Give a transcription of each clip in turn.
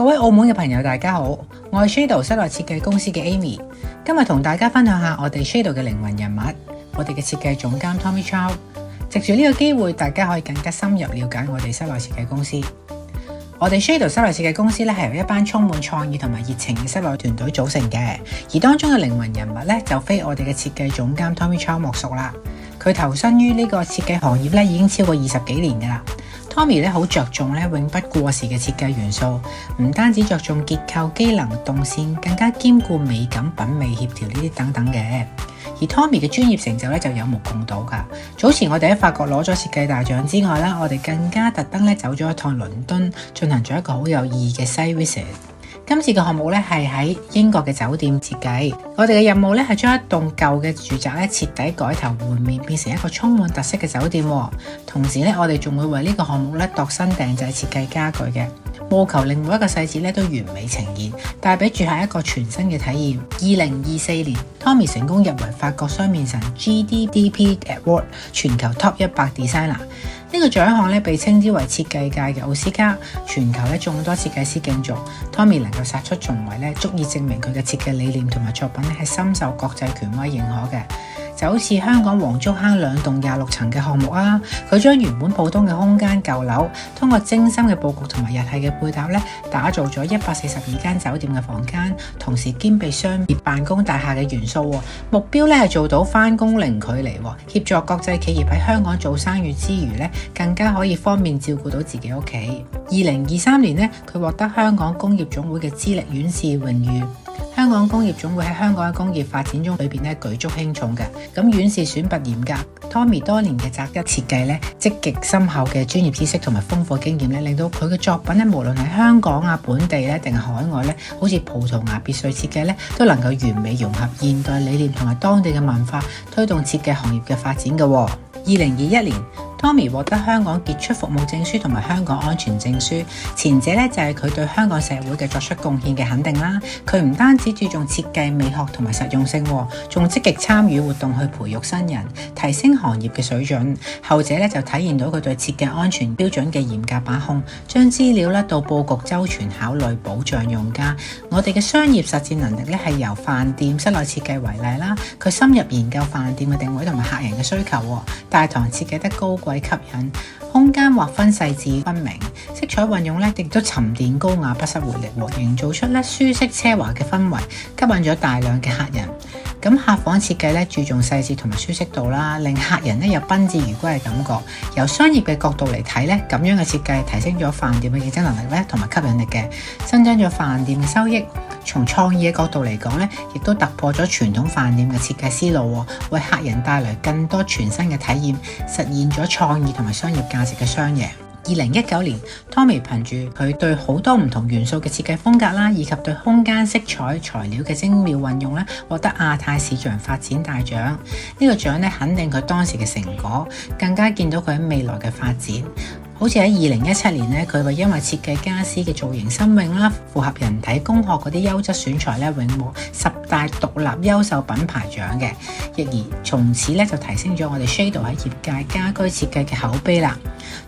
位澳門嘅朋友大家好，我係 Shadow 室內設計公司嘅 Amy， 今日同大家分享下我哋 Shadow 嘅靈魂人物，我哋嘅設計總監 Tommy Chow。藉住呢個機會，大家可以更加深入了解我哋室內設計公司。我哋 Shadow 室內設計公司咧係由一班充滿創意同埋熱情嘅室內團隊組成嘅，而當中嘅靈魂人物咧就非我哋嘅設計總監 Tommy Chow 莫屬啦。佢投身於呢個設計行業咧已經超過20幾年噶啦。Tommy 咧好着重咧永不過時嘅設計元素，唔單止着重結構、機能、動線，更加兼顧美感、品味、協調呢啲等等嘅。而 Tommy 嘅專業成就咧就有目共睹噶。早前我哋喺法國攞咗設計大獎之外啦，我哋更加特登咧走咗一趟倫敦，進行咗一個好有意義嘅 site visit。今次嘅項目咧係喺英國嘅酒店設計，我哋嘅任務咧係將一棟舊嘅住宅咧徹底改頭換面，變成一個充滿特色嘅酒店。同時咧，我哋仲會為呢個項目咧度身訂製設計家具嘅，務求令每一個細節咧都完美呈現，帶俾住客一個全新嘅體驗。2024年 ，Tommy 成功入圍法國雙面神 GDDP Award 全球 Top 100 Designer。呢個獎項咧被稱之為設計界嘅奧斯卡，全球咧眾多設計師競逐。Tommy 能夠殺出重圍咧，足以證明佢嘅設計理念同埋作品咧係深受國際權威認可嘅。就好似香港黃竹坑2棟26層嘅項目啊，佢將原本普通嘅空間舊樓，通過精心嘅佈局同埋日系嘅配搭咧，打造咗142間酒店嘅房間，同時兼備商業辦公大廈嘅元素。目標咧係做到返工零距離，協助國際企業喺香港做生意之餘咧，更加可以方便照顧到自己屋企。2023年咧，佢獲得香港工業總會嘅資歷院士榮譽。香港工業總會喺香港嘅工業發展中裏邊咧舉足輕重嘅，咁院士選拔嚴格。Tommy 多年嘅擇一設計咧，積極深厚嘅專業知識同埋豐富經驗咧，令到佢嘅作品咧，無論喺香港啊、本地咧定係海外咧，好似葡萄牙別墅設計咧，都能夠完美融合現代理念同埋當地嘅文化，推動設計行業嘅發展嘅。2021年，Tommy 獲得香港傑出服務證書同埋香港安全證書，前者咧就係佢對香港社會嘅作出貢獻嘅肯定啦。佢唔單止注重設計美學同埋實用性，仲積極參與活動去培育新人，提升行業嘅水準。後者咧就體現到佢對設計安全標準嘅嚴格把控，將資料咧到佈局周全考慮，保障用家。我哋嘅商業實戰能力咧係由飯店室內設計為例啦，佢深入研究飯店嘅定位同埋客人嘅需求，大堂設計得高貴吸引，空間劃分細緻分明，色彩運用咧亦都沉澱高雅不失活力，營造出咧舒適奢華嘅氛圍，吸引咗大量嘅客人。咁客房設計咧注重細節同埋舒適度啦，令客人咧有賓至如歸嘅感覺。由商業嘅角度嚟睇咧，咁樣嘅設計提升咗飯店嘅競爭能力咧，同埋吸引力嘅，增加咗飯店嘅收益。從創意嘅角度嚟講咧，亦都突破咗傳統飯店嘅設計思路，為客人帶來更多全新嘅體驗，實現咗創意同埋商業價值嘅雙贏。2019年 ，Tommy 憑住佢對好多唔同元素嘅設計風格啦，以及對空間色彩材料嘅精妙運用咧，獲得亞太市場發展大獎。呢個獎咧肯定佢當時嘅成果，更加見到佢喺未來嘅發展。好似喺2017年咧，佢因為設計家私嘅造型新穎啦，符合人體工學嗰啲優質選材咧，榮獲10大獨立優秀品牌獎嘅，亦而從此咧就提升咗我哋 Shadow 喺業界家居設計嘅口碑啦。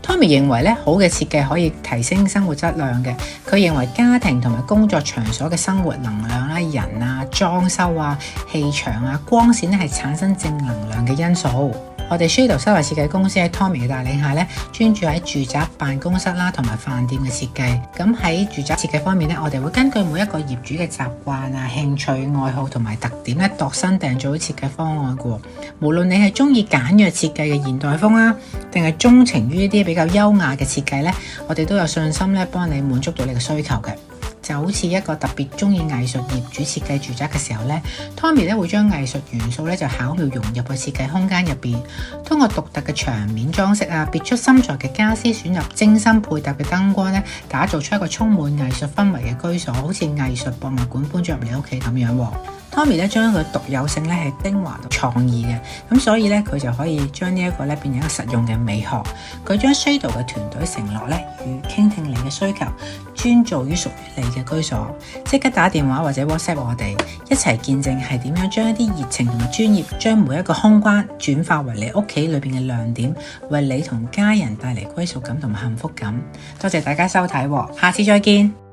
Tommy 認為咧，好嘅設計可以提升生活質量嘅。佢認為家庭同埋工作場所嘅生活能量啦、人啊、裝修啊、氣場啊、光線咧係產生正能量嘅因素。我哋 Shadow 室內設計公司喺 Tommy 嘅帶領下咧，專注喺住宅辦公室啦同埋飯店嘅設計。咁喺住宅設計方面咧，我哋會根據每一個業主嘅習慣啊、興趣、愛好同埋特點咧，度身訂造設計方案嘅。無論你係中意簡約設計嘅現代風啦，定係鍾情於一啲比較優雅嘅設計咧，我哋都有信心咧幫你滿足到你嘅需求嘅。就好似一個特別中意藝術業主設計住宅嘅時候咧，Tommy 咧會將藝術元素咧就巧妙融入去設計空間入邊，通過獨特嘅牆面裝飾啊、別出心裁嘅家私選入精心配搭嘅燈光咧，打造出一個充滿藝術氛圍嘅居所，好似藝術博物館搬咗入你屋企咁樣。Tommy 咧將佢獨有性咧係精華到創意嘅，咁所以咧佢就可以將呢一個咧變成一個實用嘅美學。佢將 Shadow 嘅團隊承諾咧，與傾聽你嘅需求，專做於屬於你嘅居所。即刻打電話或者 WhatsApp 我哋，一齊見證係點樣將一啲熱情同埋專業，將每一個空間轉化為你屋企裏邊嘅亮點，為你同家人帶嚟歸屬感同埋幸福感。多謝大家收睇，下次再見。